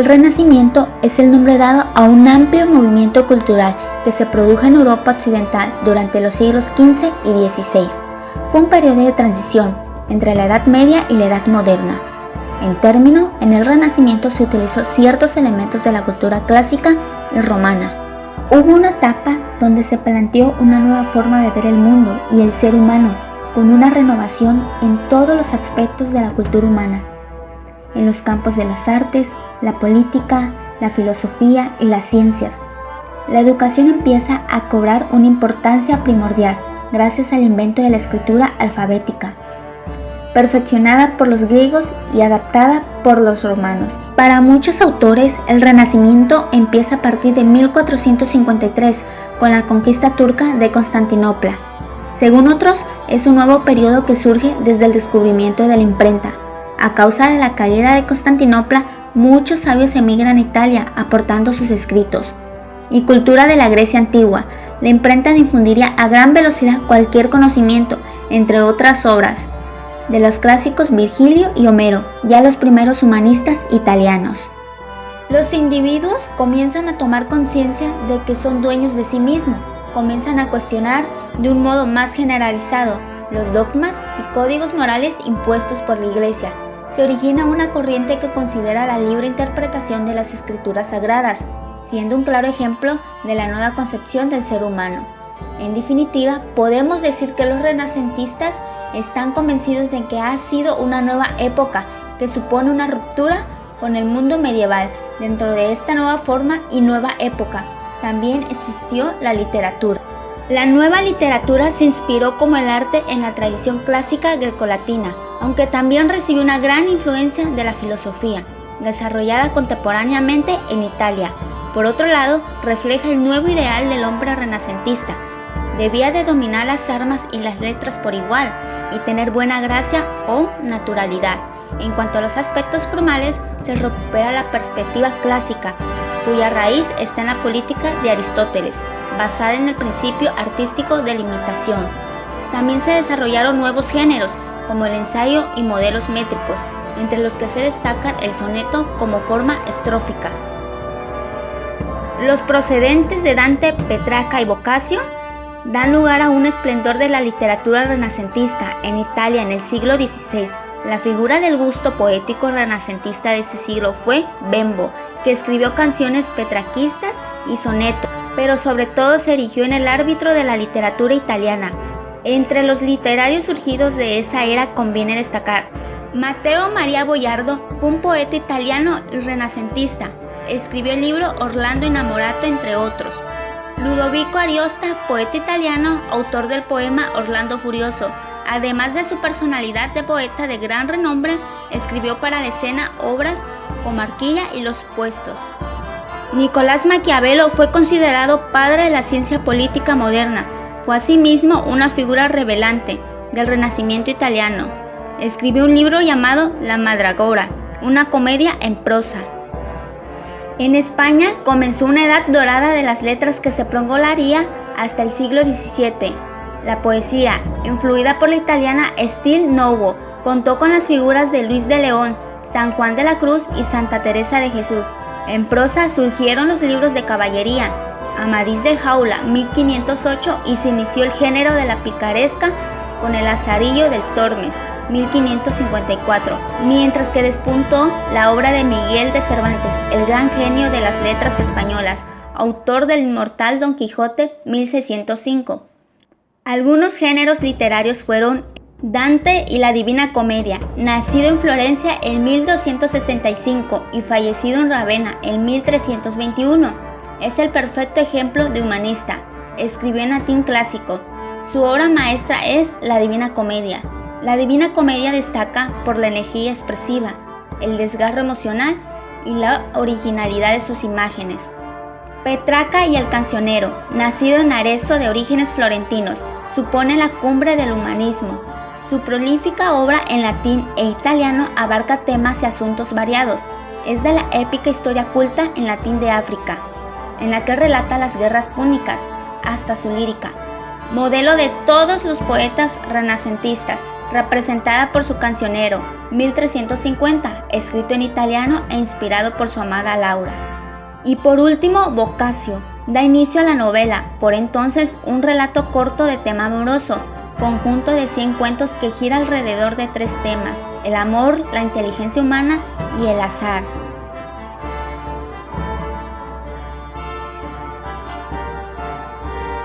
El Renacimiento es el nombre dado a un amplio movimiento cultural que se produjo en Europa occidental durante los siglos XV y XVI. Fue un periodo de transición entre la Edad Media y la Edad Moderna. En el Renacimiento se utilizó ciertos elementos de la cultura clásica y romana. Hubo una etapa donde se planteó una nueva forma de ver el mundo y el ser humano, con una renovación en todos los aspectos de la cultura humana, en los campos de las artes, la política, la filosofía y las ciencias. La educación empieza a cobrar una importancia primordial gracias al invento de la escritura alfabética, perfeccionada por los griegos y adaptada por los romanos. Para muchos autores, el Renacimiento empieza a partir de 1453 con la conquista turca de Constantinopla. Según otros, es un nuevo periodo que surge desde el descubrimiento de la imprenta. A causa de la caída de Constantinopla, muchos sabios emigran a Italia aportando sus escritos y cultura de la Grecia antigua. La imprenta difundiría a gran velocidad cualquier conocimiento, entre otras obras de los clásicos Virgilio y Homero, ya los primeros humanistas italianos. Los individuos comienzan a tomar conciencia de que son dueños de sí mismos, comienzan a cuestionar de un modo más generalizado los dogmas y códigos morales impuestos por la Iglesia. Se origina una corriente que considera la libre interpretación de las escrituras sagradas, siendo un claro ejemplo de la nueva concepción del ser humano. En definitiva, podemos decir que los renacentistas están convencidos de que ha sido una nueva época que supone una ruptura con el mundo medieval. Dentro de esta nueva forma y nueva época, también existió la literatura. La nueva literatura se inspiró como el arte en la tradición clásica grecolatina, aunque también recibió una gran influencia de la filosofía, desarrollada contemporáneamente en Italia. Por otro lado, refleja el nuevo ideal del hombre renacentista. Debía de dominar las armas y las letras por igual y tener buena gracia o naturalidad. En cuanto a los aspectos formales, se recupera la perspectiva clásica, cuya raíz está en la política de Aristóteles, basada en el principio artístico de la imitación. También se desarrollaron nuevos géneros, como el ensayo y modelos métricos, entre los que se destacan el soneto como forma estrófica. Los procedentes de Dante, Petrarca y Boccaccio dan lugar a un esplendor de la literatura renacentista en Italia en el siglo XVI. La figura del gusto poético renacentista de ese siglo fue Bembo, que escribió canciones petrarquistas y sonetos, pero sobre todo se erigió en el árbitro de la literatura italiana. Entre los literarios surgidos de esa era conviene destacar Matteo Maria Boiardo. Fue un poeta italiano y renacentista. Escribió el libro Orlando Innamorato, entre otros. Ludovico Ariosta, poeta italiano, autor del poema Orlando Furioso. Además de su personalidad de poeta de gran renombre, escribió para la escena obras como Arquilla y Los Puestos. Nicolás Maquiavelo fue considerado padre de la ciencia política moderna. Fue asimismo una figura revelante del Renacimiento italiano. Escribió un libro llamado La Mandragora, una comedia en prosa. En España comenzó una edad dorada de las letras que se prolongaría hasta el siglo XVII. La poesía, influida por la italiana Stile Nouveau, contó con las figuras de Luis de León, San Juan de la Cruz y Santa Teresa de Jesús. En prosa surgieron los libros de caballería, Amadís de Jaula, 1508, y se inició el género de la picaresca con el Lazarillo del Tormes, 1554, mientras que despuntó la obra de Miguel de Cervantes, el gran genio de las letras españolas, autor del inmortal Don Quijote, 1605. Algunos géneros literarios fueron Dante y la Divina Comedia, nacido en Florencia en 1265 y fallecido en Rávena en 1321. Es el perfecto ejemplo de humanista. Escribió en latín clásico. Su obra maestra es La Divina Comedia. La Divina Comedia destaca por la energía expresiva, el desgarro emocional y la originalidad de sus imágenes. Petrarca y el Cancionero, nacido en Arezzo de orígenes florentinos, supone la cumbre del humanismo. Su prolífica obra en latín e italiano abarca temas y asuntos variados. Es de la épica historia culta en latín de África, en la que relata las guerras púnicas, hasta su lírica. Modelo de todos los poetas renacentistas, representada por su cancionero 1350, escrito en italiano e inspirado por su amada Laura. Y por último, Boccaccio da inicio a la novela, por entonces un relato corto de tema amoroso, conjunto de 100 cuentos que gira alrededor de 3 temas: el amor, la inteligencia humana y el azar.